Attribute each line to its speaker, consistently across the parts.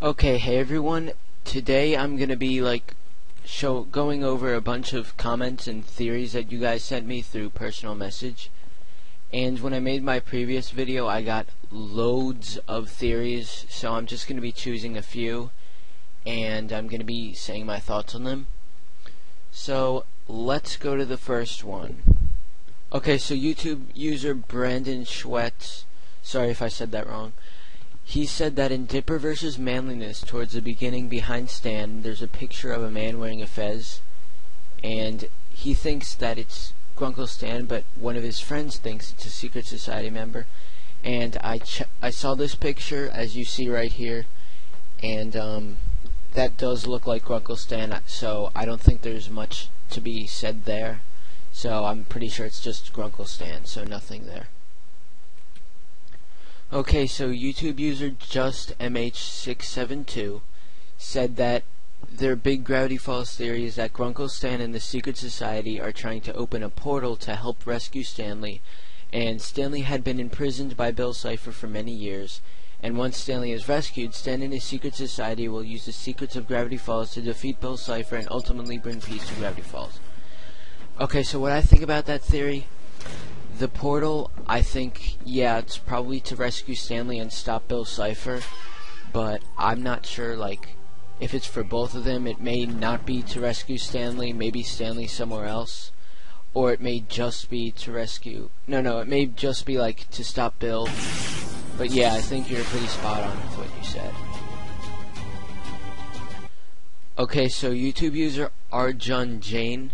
Speaker 1: Okay, hey everyone. Today I'm gonna be going over a bunch of comments and theories that you guys sent me through personal message. And when I made my previous video, I got loads of theories, so I'm just gonna be choosing a few, and I'm gonna be saying my thoughts on them. So let's go to the first one. Okay, so YouTube user Brandon Schwetz, sorry if I said that wrong. He said that in Dipper vs. Manliness, towards the beginning behind Stan, there's a picture of a man wearing a fez, and he thinks that it's Grunkle Stan, but one of his friends thinks it's a secret society member. And I saw this picture, as you see right here, and that does look like Grunkle Stan, so I don't think there's much to be said there. So I'm pretty sure it's just Grunkle Stan, so nothing there. Okay, so YouTube user JustMH672 said that their big Gravity Falls theory is that Grunkle Stan and the Secret Society are trying to open a portal to help rescue Stanley, and Stanley had been imprisoned by Bill Cipher for many years, and once Stanley is rescued, Stan and his Secret Society will use the secrets of Gravity Falls to defeat Bill Cipher and ultimately bring peace to Gravity Falls. Okay, so what I think about that theory, the portal, I think, yeah, it's probably to rescue Stanley and stop Bill Cipher, but I'm not sure, if it's for both of them. It may not be to rescue Stanley, maybe Stanley somewhere else, or it may just be to rescue, no, it may just be, to stop Bill, but yeah, I think you're pretty spot on with what you said. Okay, so YouTube user Arjun Jain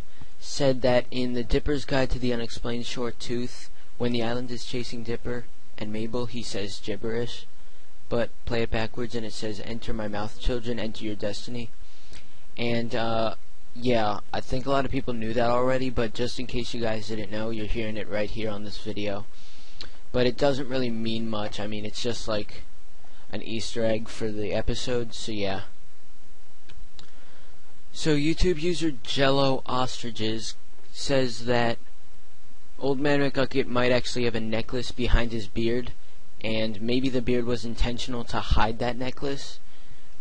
Speaker 1: said that in the Dipper's Guide to the Unexplained Short Tooth, when the island is chasing Dipper and Mabel, he says gibberish, but play it backwards and it says, "Enter my mouth, children, enter your destiny." And yeah, I think a lot of people knew that already, but just in case you guys didn't know, you're hearing it right here on this video. But it doesn't really mean much. I mean, it's just like an Easter egg for the episode, so yeah. So YouTube user Jello Ostriches says that Old Man McGucket might actually have a necklace behind his beard, and maybe the beard was intentional to hide that necklace,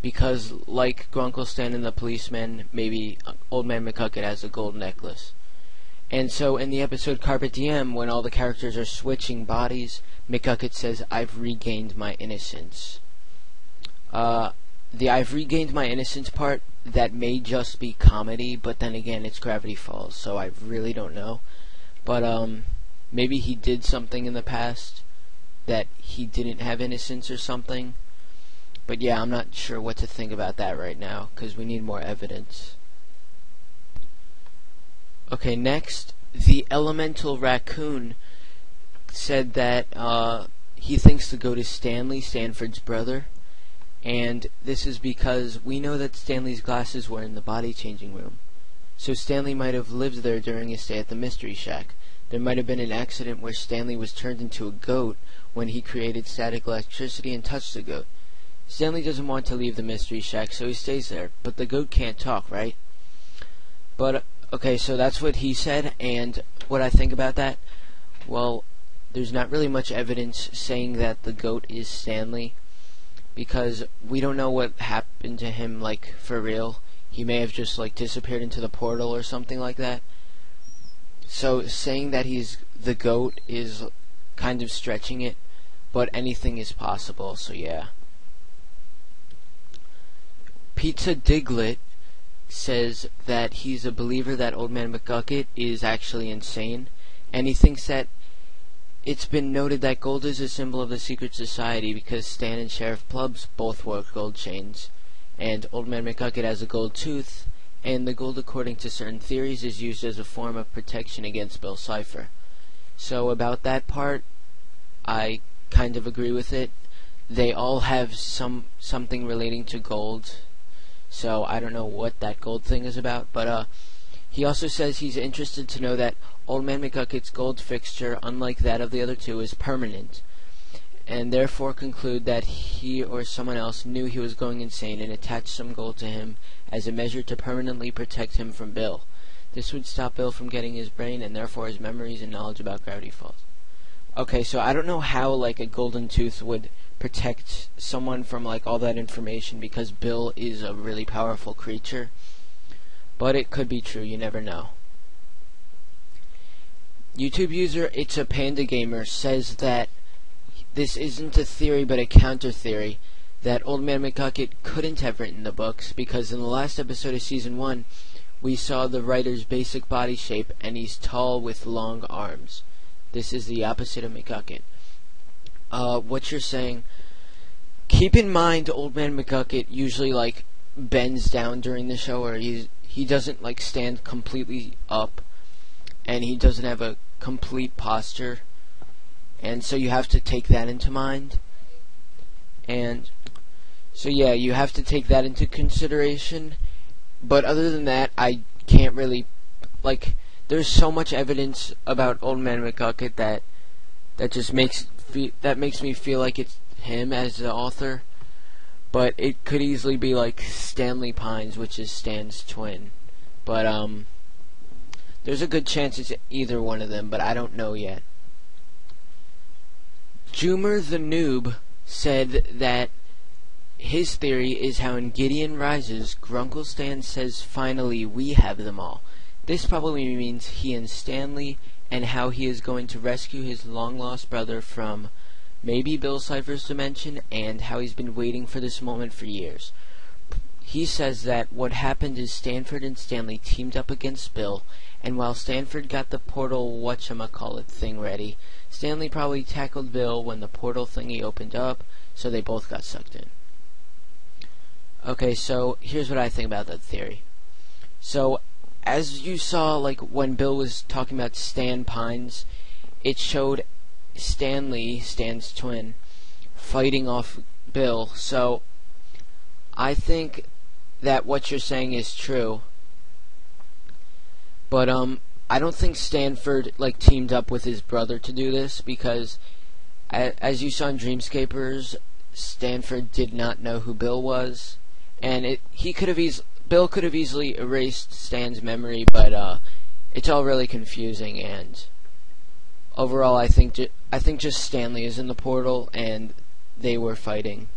Speaker 1: because like Grunkle Stan and the policeman, maybe Old Man McGucket has a gold necklace. And so in the episode Carpe Diem, when all the characters are switching bodies, McGucket says, "I've regained my innocence." The "I've regained my innocence" part, that may just be comedy, but then again, it's Gravity Falls, so I really don't know. But maybe he did something in the past that he didn't have innocence or something. But yeah, I'm not sure what to think about that right now, because we need more evidence. Okay, next, the Elemental Raccoon said that he thinks the goat is Stanley, Stanford's brother. And this is because we know that Stanley's glasses were in the body changing room. So Stanley might have lived there during his stay at the Mystery Shack. There might have been an accident where Stanley was turned into a goat when he created static electricity and touched the goat. Stanley doesn't want to leave the Mystery Shack, so he stays there. But the goat can't talk, right? But, okay, so that's what he said, and what I think about that, well, there's not really much evidence saying that the goat is Stanley, because we don't know what happened to him, for real. He may have just, disappeared into the portal or something like that. So, saying that he's the goat is kind of stretching it, but anything is possible, so yeah. Pizza Diglett says that he's a believer that Old Man McGucket is actually insane, and he thinks that it's been noted that gold is a symbol of the secret society because Stan and Sheriff Plubbs both wore gold chains, and Old Man McGucket has a gold tooth, and the gold, according to certain theories, is used as a form of protection against Bill Cipher. So about that part, I kind of agree with it. They all have something relating to gold, so I don't know what that gold thing is about, but he also says he's interested to know that Old Man McGucket's gold fixture, unlike that of the other two, is permanent, and therefore conclude that he or someone else knew he was going insane and attached some gold to him as a measure to permanently protect him from Bill. This would stop Bill from getting his brain and therefore his memories and knowledge about Gravity Falls. Okay, so I don't know how, a golden tooth would protect someone from like all that information because Bill is a really powerful creature. But it could be true, you never know. YouTube user It's a Panda Gamer says that this isn't a theory but a counter theory, that Old Man McGucket couldn't have written the books because in the last episode of Season 1 we saw the writer's basic body shape and he's tall with long arms. This is the opposite of McGucket. What you're saying, keep in mind Old Man McGucket usually like bends down during the show, or he doesn't like stand completely up, and he doesn't have a complete posture, and so you have to take that into mind. And so yeah, you have to take that into consideration. But other than that, I can't really, like, there's so much evidence about Old Man McGucket that just makes me feel like it's him as the author. But it could easily be like Stanley Pines, which is Stan's twin. But there's a good chance it's either one of them, but I don't know yet. Jumer the Noob said that his theory is how in Gideon Rises, Grunkle Stan says, "Finally, we have them all." This probably means he and Stanley, and how he is going to rescue his long-lost brother from maybe Bill Cipher's dimension, and how he's been waiting for this moment for years. He says that what happened is Stanford and Stanley teamed up against Bill, and while Stanford got the portal whatchamacallit thing ready, Stanley probably tackled Bill when the portal thingy opened up, so they both got sucked in. Okay, so here's what I think about that theory. So, as you saw, like, when Bill was talking about Stan Pines, it showed Stanley, Stan's twin, fighting off Bill. So, I think that what you're saying is true. But, I don't think Stanford, like, teamed up with his brother to do this, because, as you saw in Dreamscapers, Stanford did not know who Bill was. And Bill could have easily erased Stan's memory, but it's all really confusing. And overall, I think just Stanley is in the portal, and they were fighting.